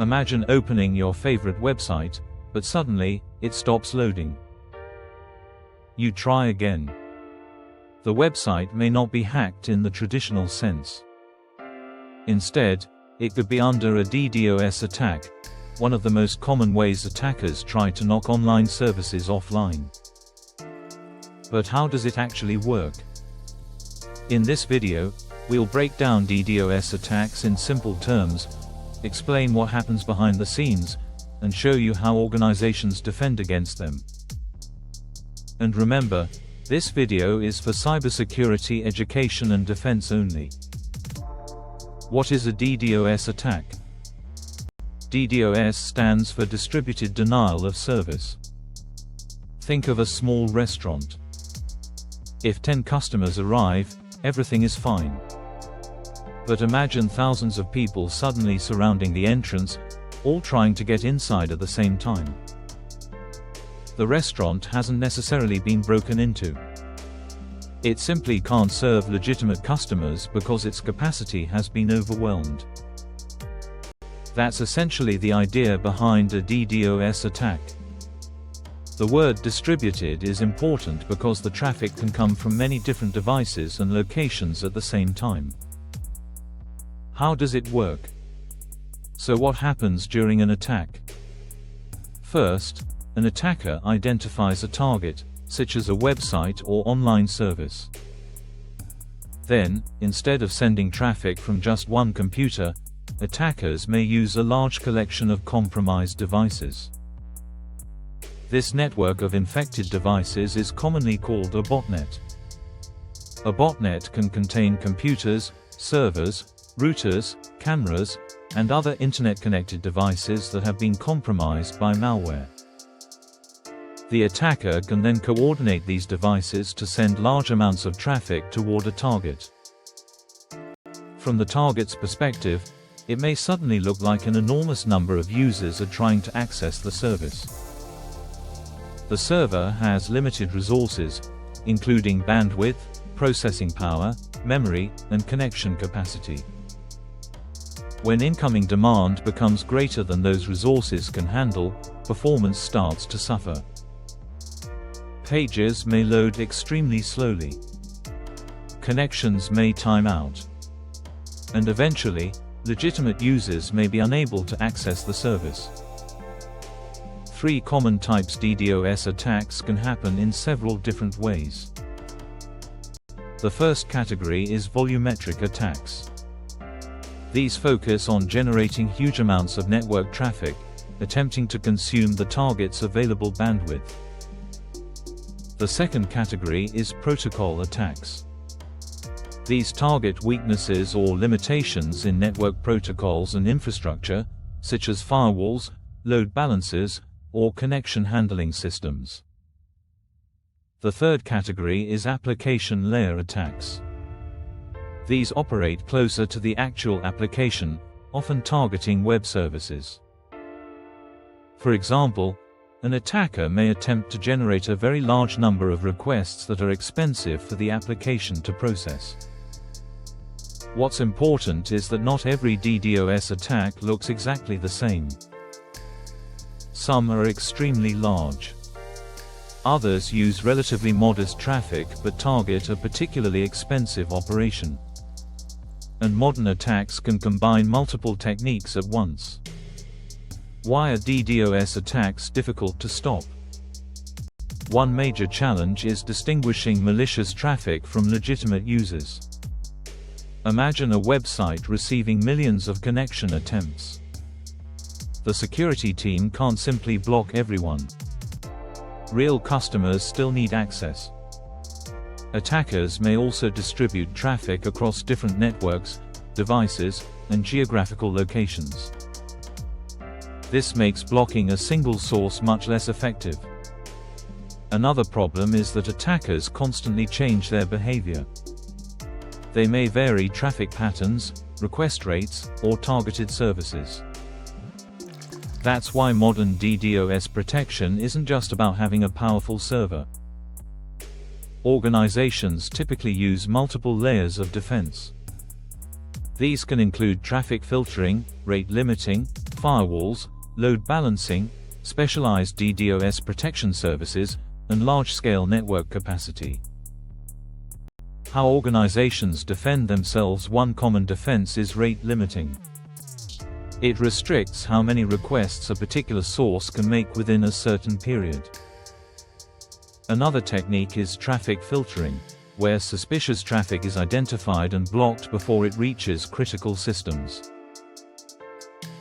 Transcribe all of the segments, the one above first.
Imagine opening your favorite website, but suddenly, it stops loading. You try again. The website may not be hacked in the traditional sense. Instead, it could be under a DDoS attack, one of the most common ways attackers try to knock online services offline. But how does it actually work? In this video, we'll break down DDoS attacks in simple terms, explain what happens behind the scenes, and show you how organizations defend against them. And remember, this video is for cybersecurity education and defense only. What is a DDoS attack? DDoS stands for Distributed Denial of Service. Think of a small restaurant. If 10 customers arrive, everything is fine. But imagine thousands of people suddenly surrounding the entrance, all trying to get inside at the same time. The restaurant hasn't necessarily been broken into. It simply can't serve legitimate customers because its capacity has been overwhelmed. That's essentially the idea behind a DDoS attack. The word distributed is important because the traffic can come from many different devices and locations at the same time. How does it work? So what happens during an attack? First, an attacker identifies a target, such as a website or online service. Then, instead of sending traffic from just one computer, attackers may use a large collection of compromised devices. This network of infected devices is commonly called a botnet. A botnet can contain computers, servers, routers, cameras, and other internet-connected devices that have been compromised by malware. The attacker can then coordinate these devices to send large amounts of traffic toward a target. From the target's perspective, it may suddenly look like an enormous number of users are trying to access the service. The server has limited resources, including bandwidth, processing power, memory, and connection capacity. When incoming demand becomes greater than those resources can handle, performance starts to suffer. Pages may load extremely slowly. Connections may time out. And eventually, legitimate users may be unable to access the service. Three common types DDoS attacks can happen in several different ways. The first category is volumetric attacks. These focus on generating huge amounts of network traffic, attempting to consume the target's available bandwidth. The second category is protocol attacks. These target weaknesses or limitations in network protocols and infrastructure, such as firewalls, load balancers, or connection handling systems. The third category is application layer attacks. These operate closer to the actual application, often targeting web services. For example, an attacker may attempt to generate a very large number of requests that are expensive for the application to process. What's important is that not every DDoS attack looks exactly the same. Some are extremely large. Others use relatively modest traffic but target a particularly expensive operation. And modern attacks can combine multiple techniques at once. Why are DDoS attacks difficult to stop? One major challenge is distinguishing malicious traffic from legitimate users. Imagine a website receiving millions of connection attempts. The security team can't simply block everyone. Real customers still need access. Attackers may also distribute traffic across different networks, devices, and geographical locations. This makes blocking a single source much less effective. Another problem is that attackers constantly change their behavior. They may vary traffic patterns, request rates, or targeted services. That's why modern DDoS protection isn't just about having a powerful server. Organizations typically use multiple layers of defense. These can include traffic filtering, rate limiting, firewalls, load balancing, specialized DDoS protection services, and large-scale network capacity. How organizations defend themselves. One common defense is rate limiting. It restricts how many requests a particular source can make within a certain period. Another technique is traffic filtering, where suspicious traffic is identified and blocked before it reaches critical systems.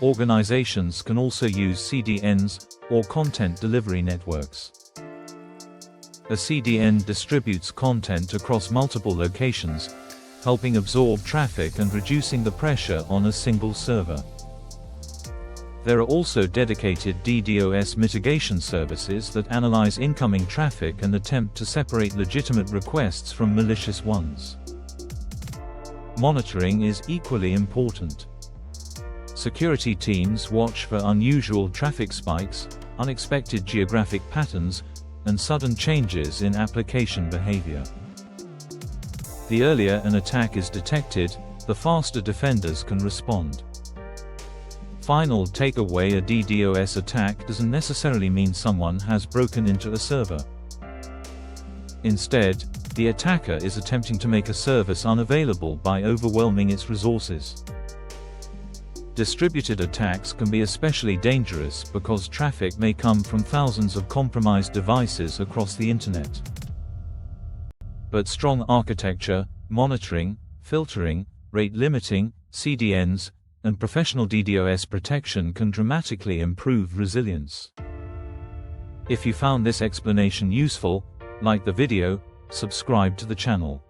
Organizations can also use CDNs, or content delivery networks. A CDN distributes content across multiple locations, helping absorb traffic and reducing the pressure on a single server. There are also dedicated DDoS mitigation services that analyze incoming traffic and attempt to separate legitimate requests from malicious ones. Monitoring is equally important. Security teams watch for unusual traffic spikes, unexpected geographic patterns, and sudden changes in application behavior. The earlier an attack is detected, the faster defenders can respond. Final takeaway: a DDoS attack doesn't necessarily mean someone has broken into a server. Instead, the attacker is attempting to make a service unavailable by overwhelming its resources. Distributed attacks can be especially dangerous because traffic may come from thousands of compromised devices across the internet. But strong architecture, monitoring, filtering, rate limiting, CDNs, and professional DDoS protection can dramatically improve resilience. If you found this explanation useful, like the video, subscribe to the channel.